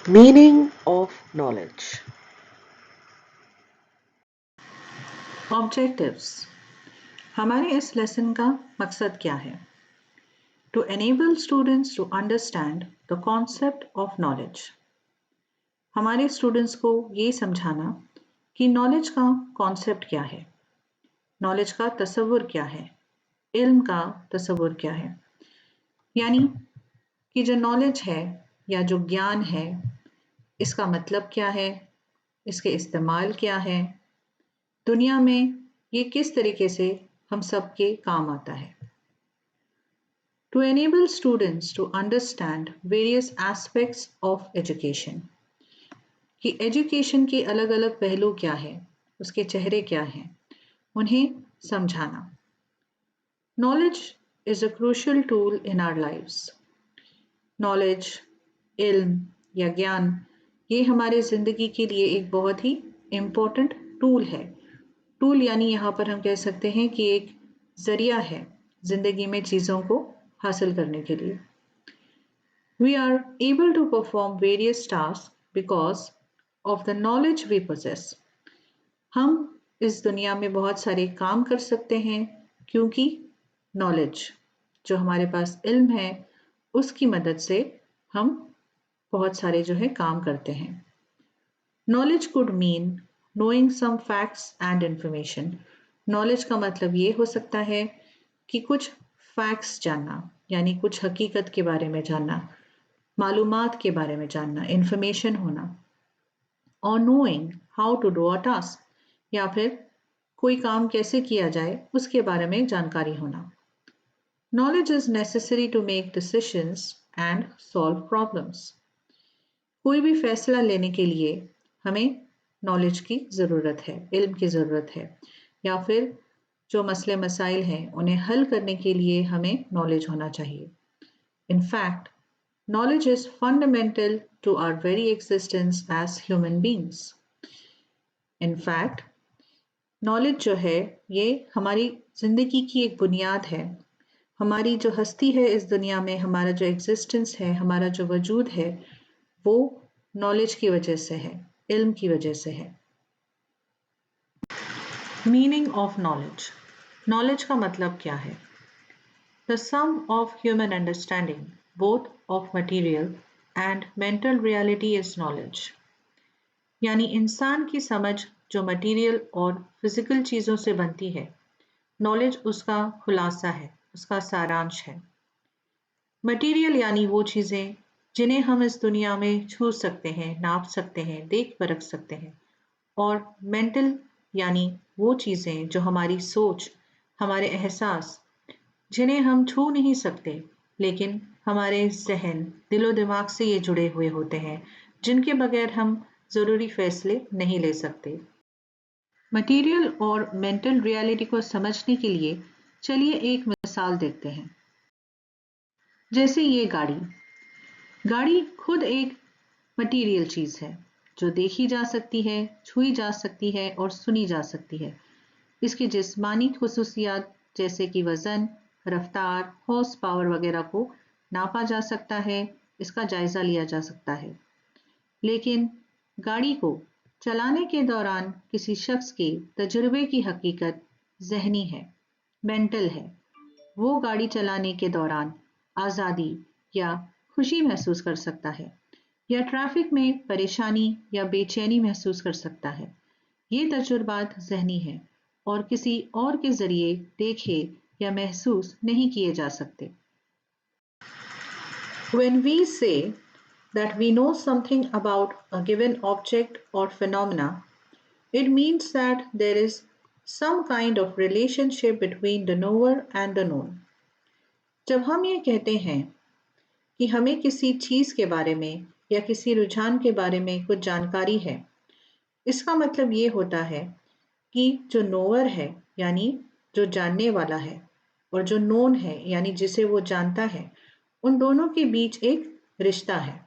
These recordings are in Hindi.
Meaning of knowledge. ऑब्जेक्टिव्स। हमारे इस लेसन का मकसद क्या है? To enable students to understand the concept of knowledge. हमारे स्टूडेंट्स को ये समझाना कि नॉलेज का कॉन्सेप्ट क्या है, नॉलेज का तसव्वुर क्या है, इल्म का तसव्वुर क्या है। यानी कि जो नॉलेज है या जो ज्ञान है, इसका मतलब क्या है, इसके इस्तेमाल क्या है, दुनिया में ये किस तरीके से हम सबके काम आता है। To enable students to understand various aspects of education, कि एजुकेशन के अलग अलग पहलू क्या है, उसके चेहरे क्या हैं, उन्हें समझाना। Knowledge is a crucial tool in our lives. Knowledge, इल्म या ज्ञान, ये हमारे ज़िंदगी के लिए एक बहुत ही इम्पोर्टेंट टूल है। टूल यानी यहाँ पर हम कह सकते हैं कि एक ज़रिया है ज़िंदगी में चीज़ों को हासिल करने के लिए। We are able to perform various tasks because of the knowledge we possess. हम इस दुनिया में बहुत सारे काम कर सकते हैं क्योंकि नॉलेज, जो हमारे पास इल्म है, उसकी मदद से हम बहुत सारे जो है काम करते हैं। Knowledge could mean knowing some facts and information. Knowledge का मतलब ये हो सकता है कि कुछ फैक्ट्स जानना, यानी कुछ हकीकत के बारे में जानना, मालूमात के बारे में जानना, इंफॉर्मेशन होना। और knowing how to do a task, या फिर कोई काम कैसे किया जाए उसके बारे में जानकारी होना। Knowledge is necessary to make decisions and solve problems. कोई भी फैसला लेने के लिए हमें नॉलेज की ज़रूरत है, इल्म की ज़रूरत है, या फिर जो मसले मसाइल हैं उन्हें हल करने के लिए हमें नॉलेज होना चाहिए। In fact, knowledge is fundamental to our very existence as human beings. In fact, knowledge जो है ये हमारी ज़िंदगी की एक बुनियाद है। हमारी जो हस्ती है इस दुनिया में, हमारा जो एग्जिस्टेंस है, हमारा जो वजूद है, वो नॉलेज की वजह से है, इल्म की वजह से है। Meaning of knowledge. नॉलेज का मतलब क्या है? The sum of human understanding, both of material and mental reality is knowledge. यानी इंसान की समझ जो मटेरियल और फिजिकल चीज़ों से बनती है, नॉलेज उसका खुलासा है, उसका सारांश है। मटेरियल यानी वो चीज़ें जिन्हें हम इस दुनिया में छू सकते हैं, नाप सकते हैं, देख परख सकते हैं। और मेंटल यानी वो चीज़ें जो हमारी सोच, हमारे एहसास, जिन्हें हम छू नहीं सकते, लेकिन हमारे जहन, दिलो दिमाग से ये जुड़े हुए होते हैं, जिनके बगैर हम ज़रूरी फैसले नहीं ले सकते। मटेरियल और मेंटल रियलिटी को समझने के लिए चलिए एक मिसाल देखते हैं। जैसे ये गाड़ी। गाड़ी खुद एक मटेरियल चीज़ है जो देखी जा सकती है, छुई जा सकती है और सुनी जा सकती है। इसकी जिस्मानी खुसूसियात जैसे कि वज़न, रफ्तार, हॉर्स पावर वगैरह को नापा जा सकता है, इसका जायज़ा लिया जा सकता है। लेकिन गाड़ी को चलाने के दौरान किसी शख्स के तजुर्बे की हकीकत ज़हनी है, मेंटल है। वो गाड़ी चलाने के दौरान आज़ादी या खुशी महसूस कर सकता है, या ट्रैफिक में परेशानी या बेचैनी महसूस कर सकता है। ये तजुर्बात ज़हनी है और किसी और के ज़रिए देखे या महसूस नहीं किए जा सकते। When we say that we know something about a given object or phenomena, it means that there is some kind of relationship between the knower and the known. जब हम ये कहते हैं कि हमें किसी चीज़ के बारे में या किसी रुझान के बारे में कुछ जानकारी है, इसका मतलब ये होता है कि जो नोअर है यानी जो जानने वाला है, और जो नोन है यानी जिसे वो जानता है, उन दोनों के बीच एक रिश्ता है।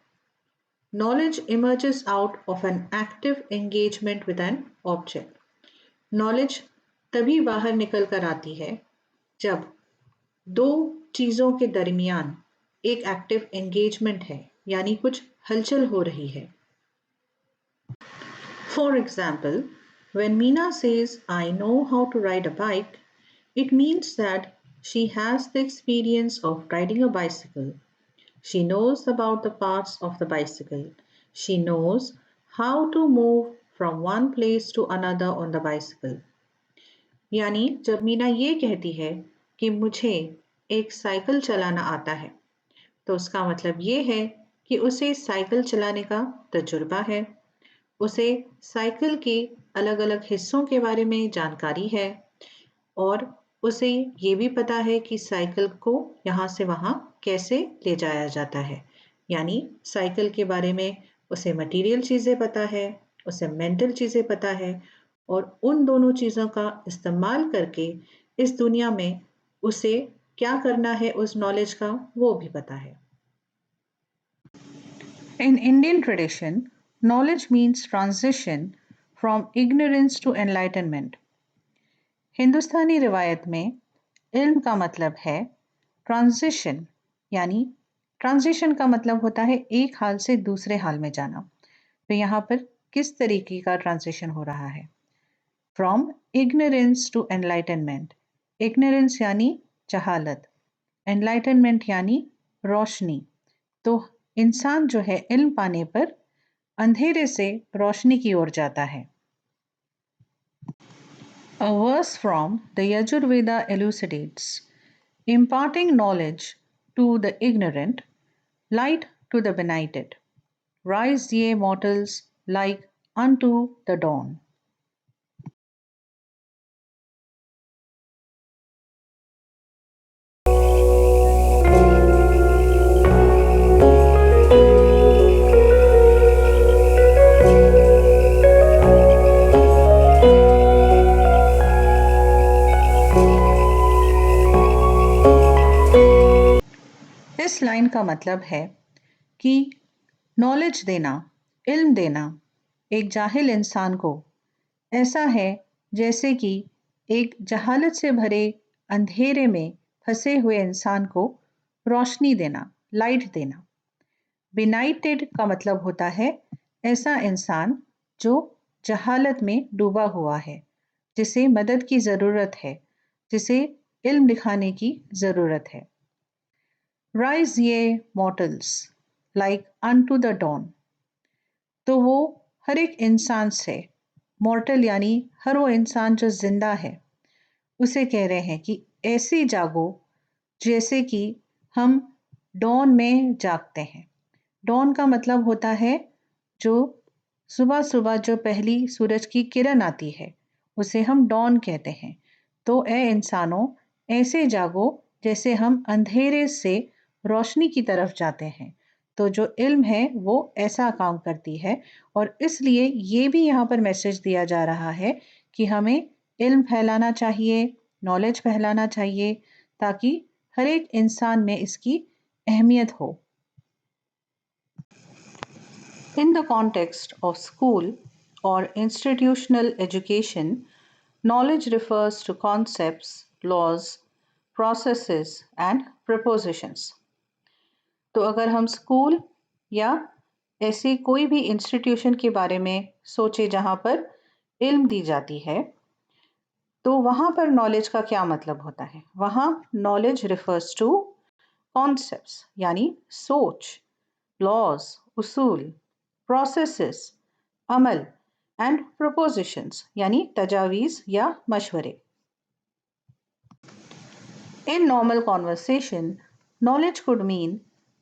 Knowledge emerges out of an active engagement with an object. Knowledge तभी बाहर निकल कर आती है जब दो चीज़ों के दरमियान एक एक्टिव एंगेजमेंट है, यानी कुछ हलचल हो रही है। For example, when Meena says, I know how to ride a bike, it means that she has the experience of riding a bicycle. She knows about the parts of the bicycle. She knows how to move from one place to another on the bicycle. यानी जब मीना ये कहती है कि मुझे एक साइकिल चलाना आता है, तो उसका मतलब ये है कि उसे साइकिल चलाने का तजुर्बा है, उसे साइकिल के अलग अलग हिस्सों के बारे में जानकारी है और उसे ये भी पता है कि साइकिल को यहाँ से वहाँ कैसे ले जाया जाता है। यानी साइकिल के बारे में उसे मटेरियल चीज़ें पता है, उसे मेंटल चीज़ें पता है और उन दोनों चीज़ों का इस्तेमाल करके इस दुनिया में उसे क्या करना है उस नॉलेज का वो भी पता है। In Indian tradition, knowledge means transition from ignorance to enlightenment. हिंदुस्तानी रिवायत में इल्म का मतलब है ट्रांजिशन, यानी ट्रांजिशन का मतलब होता है एक हाल से दूसरे हाल में जाना। तो यहाँ पर किस तरीके का ट्रांजिशन हो रहा है? From ignorance to enlightenment. Ignorance यानी जहालत, एनलाइटनमेंट यानी रोशनी। तो इंसान जो है इल्म पाने पर अंधेरे से रोशनी की ओर जाता है। A verse from the Yajurveda elucidates, imparting knowledge to the ignorant, light to the benighted. Rise ye mortals like unto the dawn. इस लाइन का मतलब है कि नॉलेज देना, इल्म देना एक जाहिल इंसान को ऐसा है जैसे कि एक जहालत से भरे अंधेरे में फंसे हुए इंसान को रोशनी देना, लाइट देना। बिनाइटेड का मतलब होता है ऐसा इंसान जो जहालत में डूबा हुआ है, जिसे मदद की ज़रूरत है, जिसे इल्म दिखाने की ज़रूरत है। Rise ye mortals like unto the dawn. तो वो हर एक इंसान से, मॉर्टल यानी हर वो इंसान जो जिंदा है, उसे कह रहे हैं कि ऐसे जागो जैसे कि हम डॉन में जागते हैं। डॉन का मतलब होता है जो सुबह सुबह जो पहली सूरज की किरण आती है, उसे हम डॉन कहते हैं। तो ए इंसानों, ऐसे जागो जैसे हम अंधेरे से रोशनी की तरफ जाते हैं। तो जो इल्म है वो ऐसा काम करती है और इसलिए ये भी यहाँ पर मैसेज दिया जा रहा है कि हमें इल्म फैलाना चाहिए, नॉलेज फैलाना चाहिए, ताकि हर एक इंसान में इसकी अहमियत हो। In the context of school or institutional education, knowledge refers to concepts, laws, processes and propositions. तो अगर हम स्कूल या ऐसी कोई भी इंस्टीट्यूशन के बारे में सोचे जहाँ पर इल्म दी जाती है, तो वहाँ पर नॉलेज का क्या मतलब होता है? वहाँ नॉलेज रिफर्स टू कॉन्सेप्ट्स यानी सोच, लॉज उसूल, प्रोसेसेस अमल एंड प्रपोजिशंस यानी तजावीज़ या मशवरे। In normal conversation, knowledge could mean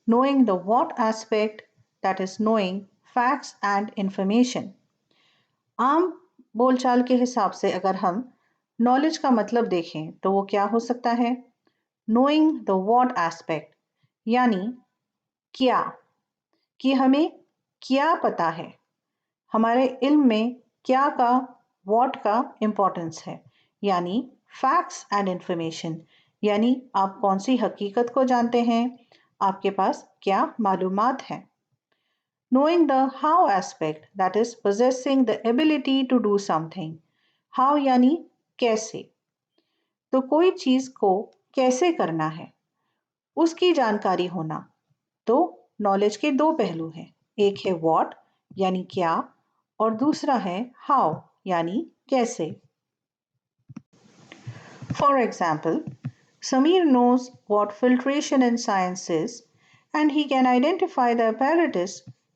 knowing the what aspect, that is knowing facts and information. आम बोलचाल के हिसाब से अगर हम नॉलेज का मतलब देखें तो वो क्या हो सकता है? Knowing the what aspect यानी क्या, कि हमें क्या पता है, हमारे इल्म में क्या का, व्हाट का इम्पोर्टेंस है, यानी फैक्ट्स एंड इंफॉर्मेशन, यानी आप कौन सी हकीकत को जानते हैं, आपके पास क्या मालूमात हैं। Knowing the how aspect, that is possessing the ability to do something. How यानी कैसे, तो कोई चीज़ को कैसे करना है उसकी जानकारी होना, तो नॉलेज के दो पहलू हैं, एक है व्हाट यानी क्या और दूसरा है हाउ यानी कैसे। For example, Samir knows what filtration in science is and he can identify the apparatus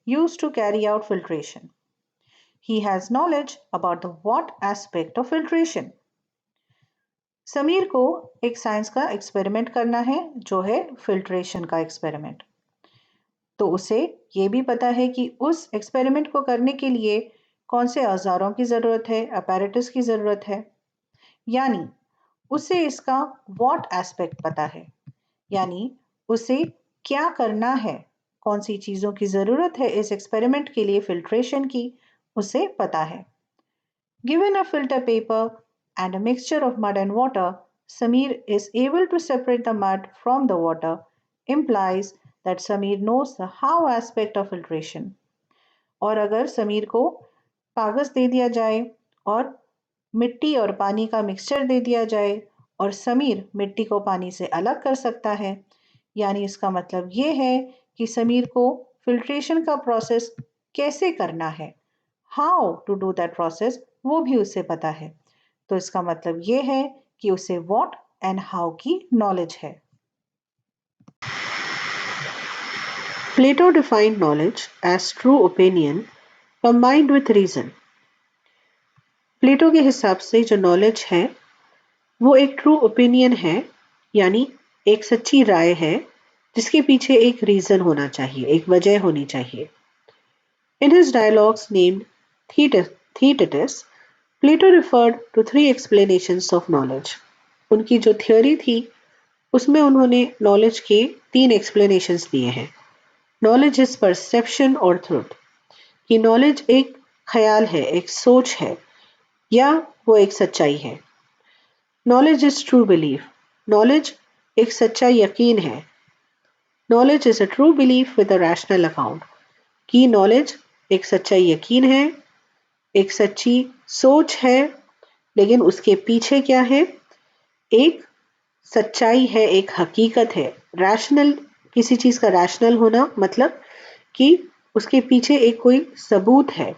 used to carry out filtration. He has knowledge about the what aspect of filtration. Sameer को एक साइंस का एक्सपेरिमेंट करना है जो है फिल्ट्रेशन का एक्सपेरिमेंट। तो उसे ये भी पता है कि उस एक्सपेरिमेंट को करने के लिए कौन से औजारों की ज़रूरत है, अपैरेटस की ज़रूरत है। यानी उसे इसका व्हाट एस्पेक्ट पता है, यानी उसे क्या करना है, कौन सी चीज़ों की ज़रूरत है इस एक्सपेरिमेंट के लिए फिल्ट्रेशन की, उसे पता है। Given a filter paper and a mixture of mud and water, Samir is able to separate the mud from the water, implies that Samir knows the how aspect of filtration. और अगर समीर को कागज़ दे दिया जाए और मिट्टी और पानी का मिक्सचर दे दिया जाए और समीर मिट्टी को पानी से अलग कर सकता है, यानी इसका मतलब ये है कि समीर को फिल्ट्रेशन का प्रोसेस कैसे करना है, how to do that process, वो भी उसे पता है। तो इसका मतलब ये है कि उसे व्हाट एंड हाउ की नॉलेज है। Plato defined knowledge as true opinion combined with reason. प्लेटो के हिसाब से जो नॉलेज है वो एक ट्रू ओपिनियन है, यानी एक सच्ची राय है जिसके पीछे एक रीजन होना चाहिए, एक वजह होनी चाहिए। In his dialogues named Theaetetus, Plato referred to three explanations of knowledge. उनकी जो थियोरी थी उसमें उन्होंने नॉलेज के तीन एक्सप्लेनेशंस दिए हैं। नॉलेज इज परसेप्शन और ट्रुथ, कि नॉलेज एक ख्याल है, एक सोच है या वो एक सच्चाई है। Knowledge is true belief, knowledge एक सच्चा यकीन है। Knowledge is a true belief with a rational account, कि नॉलेज एक सच्चा यकीन है, एक सच्ची सोच है, लेकिन उसके पीछे क्या है, एक सच्चाई है, एक हकीकत है। रैशनल, किसी चीज का रैशनल होना मतलब कि उसके पीछे एक कोई सबूत है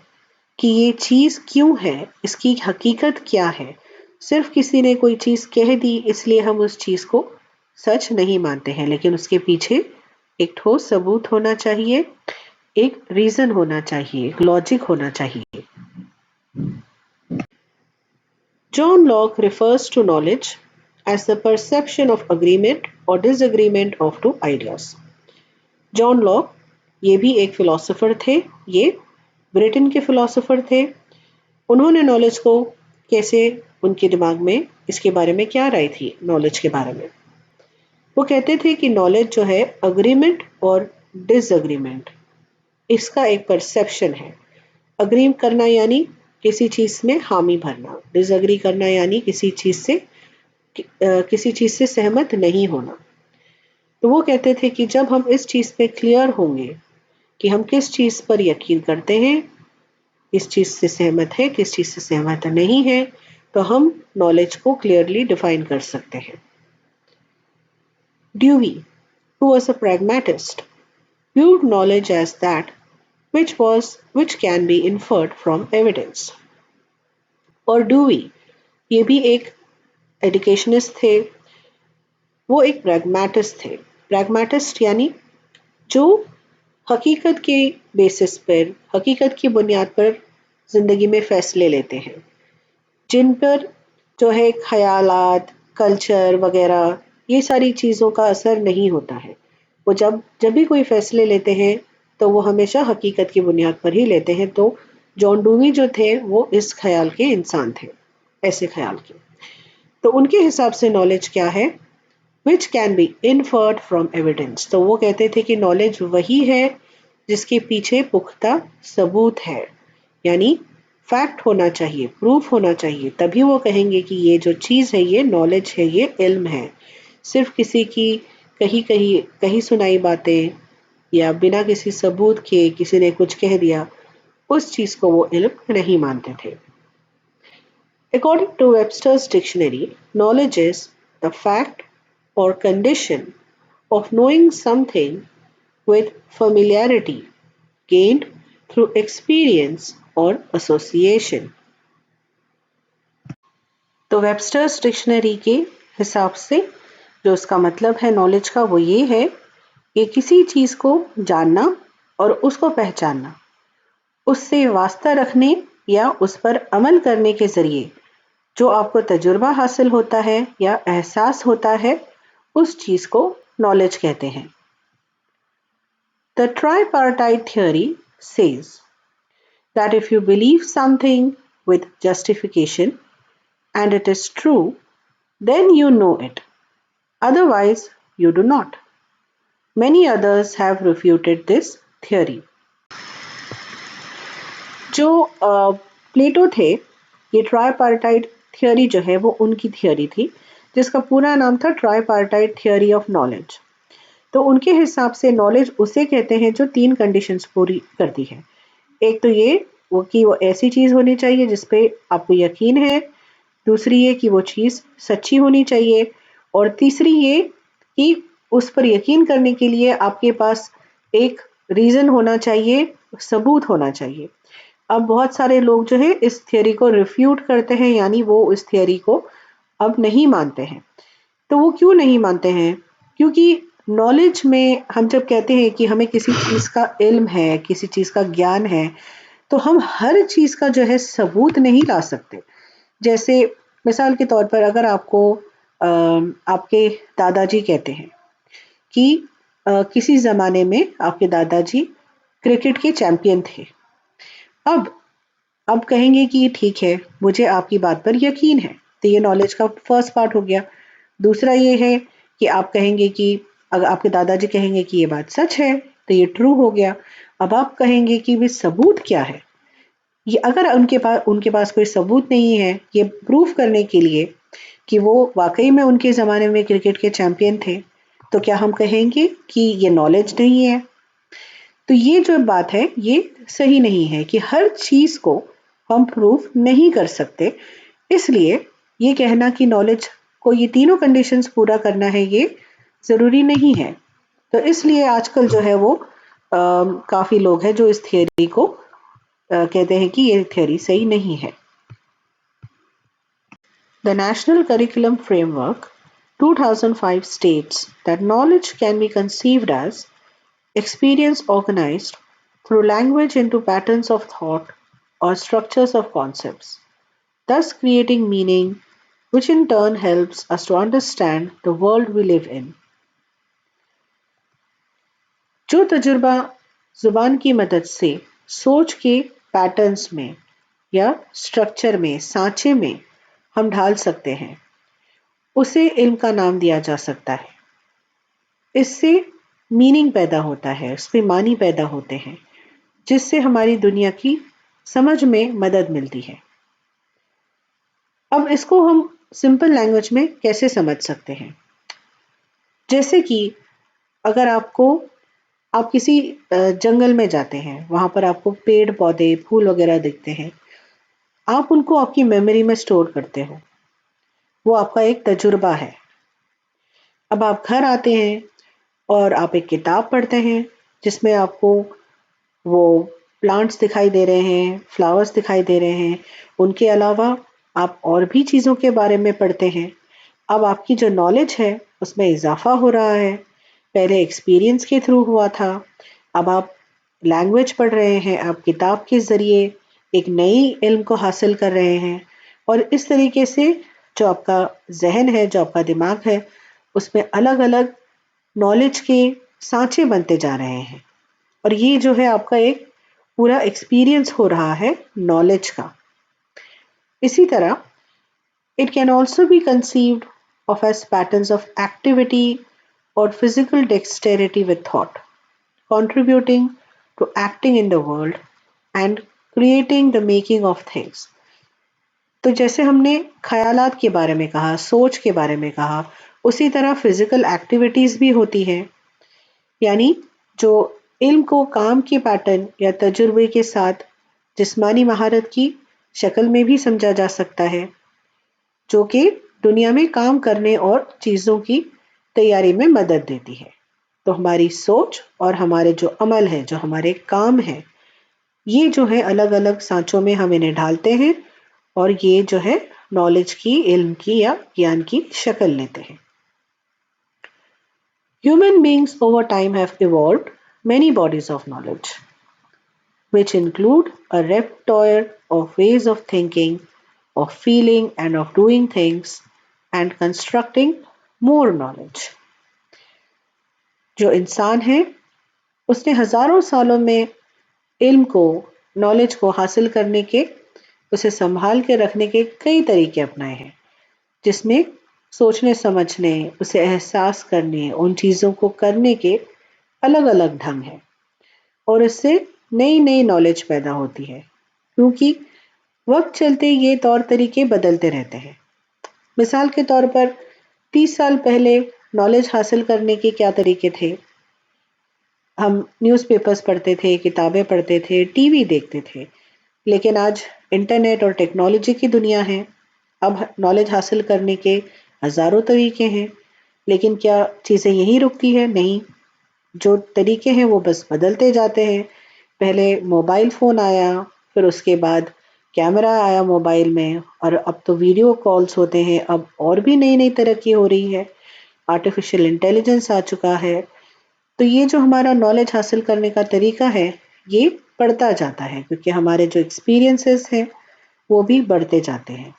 कि ये चीज क्यों है, इसकी हकीकत क्या है। सिर्फ किसी ने कोई चीज कह दी इसलिए हम उस चीज को सच नहीं मानते हैं, लेकिन उसके पीछे एक ठोस सबूत होना चाहिए, एक रीजन होना चाहिए, एक लॉजिक होना चाहिए। John Locke refers to knowledge as the perception of agreement or disagreement of two ideas. John Locke ये भी एक फिलोसोफर थे, ये ब्रिटेन के फिलोसोफर थे। उन्होंने नॉलेज को कैसे, उनके दिमाग में इसके बारे में क्या राय थी नॉलेज के बारे में, वो कहते थे कि नॉलेज जो है अग्रीमेंट और डिसएग्रीमेंट, इसका एक परसेप्शन है। अग्री करना यानी किसी चीज में हामी भरना, डिसएग्री करना यानी किसी चीज से सहमत नहीं होना। तो वो कहते थे कि जब हम इस चीज पे क्लियर होंगे कि हम किस चीज पर यकीन करते हैं, किस चीज से सहमत है, किस चीज से सहमत नहीं है, तो हम नॉलेज को क्लियरली डिफाइन कर सकते हैं। Dewy, who was a pragmatist, viewed knowledge as that which can be inferred from evidence. और ड्यूवी ये भी एक एजुकेशनिस्ट थे, वो एक प्रैग्मेटिस्ट थे। प्रैग्मेटिस्ट यानी जो हकीकत के बेसिस पर, हकीकत की बुनियाद पर जिंदगी में फैसले लेते हैं, जिन पर जो है ख्यालात, कल्चर वगैरह ये सारी चीज़ों का असर नहीं होता है। वो जब भी कोई फैसले लेते हैं तो वो हमेशा हकीकत की बुनियाद पर ही लेते हैं। तो जॉन डूवी जो थे वो इस ख्याल के इंसान थे, ऐसे ख्याल के। तो उनके हिसाब से नॉलेज क्या है, which can be inferred from evidence. तो वो कहते थे कि नॉलेज वही है जिसके पीछे पुख्ता सबूत है, यानी फैक्ट होना चाहिए, प्रूफ होना चाहिए, तभी वो कहेंगे कि ये जो चीज़ है ये नॉलेज है, ये इल्म है। सिर्फ किसी की कहीं सुनाई बातें या बिना किसी सबूत के किसी ने कुछ कह दिया, उस चीज़ को वो इल्म नहीं मानते थे। According to Webster's dictionary, knowledge is the fact or condition of knowing something with familiarity gained through experience or association. तो वेबस्टर्स डिक्शनरी के हिसाब से जो उसका मतलब है नॉलेज का वो ये है कि किसी चीज को जानना और उसको पहचानना, उससे वास्ता रखने या उस पर अमल करने के जरिए जो आपको तजुर्बा हासिल होता है या एहसास होता है, उस चीज को नॉलेज कहते हैं। The tripartite theory says that if you believe something with justification and it is true, then you know it. Otherwise, you do not. Many others have refuted this theory. जो प्लेटो थे, ये ट्राइपार्टाइट थियोरी जो है वो उनकी थियोरी थी, जिसका पूरा नाम था ट्राइपार्टाइट थियोरी ऑफ नॉलेज। तो उनके हिसाब से नॉलेज उसे कहते हैं जो 3 कंडीशंस पूरी करती है। एक तो ये कि वो ऐसी चीज होनी चाहिए जिसपे आपको यकीन है, दूसरी ये कि वो चीज सच्ची होनी चाहिए, और तीसरी ये कि उस पर यकीन करने के लिए आपके पास एक रीजन होना चाहिए, सबूत होना चाहिए। अब बहुत सारे लोग जो है इस थियोरी को रिफ्यूट करते हैं, यानी वो इस थियोरी को अब नहीं मानते हैं। तो वो क्यों नहीं मानते हैं? क्योंकि नॉलेज में हम जब कहते हैं कि हमें किसी चीज का इल्म है, किसी चीज का ज्ञान है, तो हम हर चीज का जो है सबूत नहीं ला सकते। जैसे मिसाल के तौर पर अगर आपको आपके दादाजी कहते हैं कि किसी जमाने में आपके दादाजी क्रिकेट के चैंपियन थे। अब अब कहेंगे कि ठीक है, मुझे आपकी बात पर यकीन है, तो ये नॉलेज का फर्स्ट पार्ट हो गया। दूसरा ये है कि आप कहेंगे कि अगर आपके दादाजी कहेंगे कि ये बात सच है, तो ये ट्रू हो गया। अब आप कहेंगे कि वे सबूत क्या है? ये अगर उनके पास कोई सबूत नहीं है ये प्रूफ करने के लिए कि वो वाकई में उनके ज़माने में क्रिकेट के चैंपियन थे, तो क्या हम कहेंगे कि ये नॉलेज नहीं है? तो ये जो बात है ये सही नहीं है कि हर चीज को हम प्रूफ नहीं कर सकते। इसलिए ये कहना कि नॉलेज को ये तीनों कंडीशंस पूरा करना है ये जरूरी नहीं है। तो इसलिए आजकल जो है वो काफी लोग हैं जो इस थियोरी को कहते हैं कि ये थियोरी सही नहीं है। The National Curriculum Framework 2005 states that knowledge can be conceived as experience organized through language into patterns of thought or structures of concepts, thus creating meaning, which in turn helps us to understand the world we live in. जो तजुर्बा जुबान की मदद से सोच के पैटर्न्स में या स्ट्रक्चर में, सांचे में हम ढाल सकते हैं, उसे इल्म का नाम दिया जा सकता है। इससे मीनिंग पैदा होता है, उसमें मानी पैदा होते हैं, जिससे हमारी दुनिया की समझ में मदद मिलती है। अब इसको हम सिंपल लैंग्वेज में कैसे समझ सकते हैं? जैसे कि अगर आप किसी जंगल में जाते हैं, वहां पर आपको पेड़ पौधे फूल वगैरह दिखते हैं, आप उनको आपकी मेमोरी में स्टोर करते हो, वो आपका एक तजुर्बा है। अब आप घर आते हैं और आप एक किताब पढ़ते हैं जिसमें आपको वो प्लांट्स दिखाई दे रहे हैं, फ्लावर्स दिखाई दे रहे हैं, उनके अलावा आप और भी चीज़ों के बारे में पढ़ते हैं। अब आपकी जो नॉलेज है उसमें इजाफा हो रहा है। पहले एक्सपीरियंस के थ्रू हुआ था, अब आप लैंग्वेज पढ़ रहे हैं, आप किताब के ज़रिए एक नई इल्म को हासिल कर रहे हैं, और इस तरीके से जो आपका जहन है, जो आपका दिमाग है, उसमें अलग अलग नॉलेज के सांचे बनते जा रहे हैं, और ये जो है आपका एक पूरा एक्सपीरियंस हो रहा है नॉलेज का। इसी तरह it can also be conceived of as patterns of activity or physical dexterity with thought, contributing to acting in the world and creating the making of things. तो जैसे हमने ख्यालात के बारे में कहा, सोच के बारे में कहा, उसी तरह फिजिकल एक्टिविटीज भी होती हैं, यानी जो इल्म को काम के पैटर्न या तजुर्बे के साथ जिस्मानी महारत की शक्ल में भी समझा जा सकता है, जो कि दुनिया में काम करने और चीजों की तैयारी में मदद देती है। तो हमारी सोच और हमारे जो अमल है, जो हमारे काम है, ये जो है अलग अलग सांचों में हम इन्हें ढालते हैं और ये जो है नॉलेज की, इल्म की या ज्ञान की शक्ल लेते हैं। Human beings over time have evolved many bodies of knowledge, which include a repertoire of ways of thinking, of feeling, and of doing things, and constructing more knowledge. जो इंसान है उसने हजारों सालों में इल्म को, नॉलेज को हासिल करने के, उसे संभाल के रखने के कई तरीके अपनाए हैं, जिसमें सोचने समझने, उसे एहसास करने, उन चीज़ों को करने के अलग अलग ढंग हैं और इससे नई नई नॉलेज पैदा होती है, क्योंकि वक्त चलते ये तौर तरीके बदलते रहते हैं। मिसाल के तौर पर 30 साल पहले नॉलेज हासिल करने के क्या तरीके थे? हम न्यूज़पेपर्स पढ़ते थे, किताबें पढ़ते थे, टीवी देखते थे, लेकिन आज इंटरनेट और टेक्नोलॉजी की दुनिया है। अब नॉलेज हासिल करने के हजारों तरीके हैं, लेकिन क्या चीज़ें यहीं रुकती है? नहीं, जो तरीके हैं वो बस बदलते जाते हैं। पहले मोबाइल फ़ोन आया, फिर उसके बाद कैमरा आया मोबाइल में और अब तो वीडियो कॉल्स होते हैं। अब और भी नई-नई तरक्की हो रही है, आर्टिफ़िशियल इंटेलिजेंस आ चुका है। तो ये जो हमारा नॉलेज हासिल करने का तरीका है, ये बढ़ता जाता है क्योंकि हमारे जो एक्सपीरियंसेस हैं, वो भी बढ़ते जाते हैं।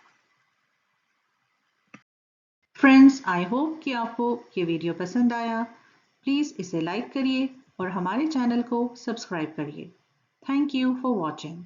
फ्रेंड्स, आई होप कि आपको ये वीडियो पसंद आया। प्लीज़ इसे लाइक करिए और हमारे चैनल को सब्सक्राइब करिए। Thank you for watching.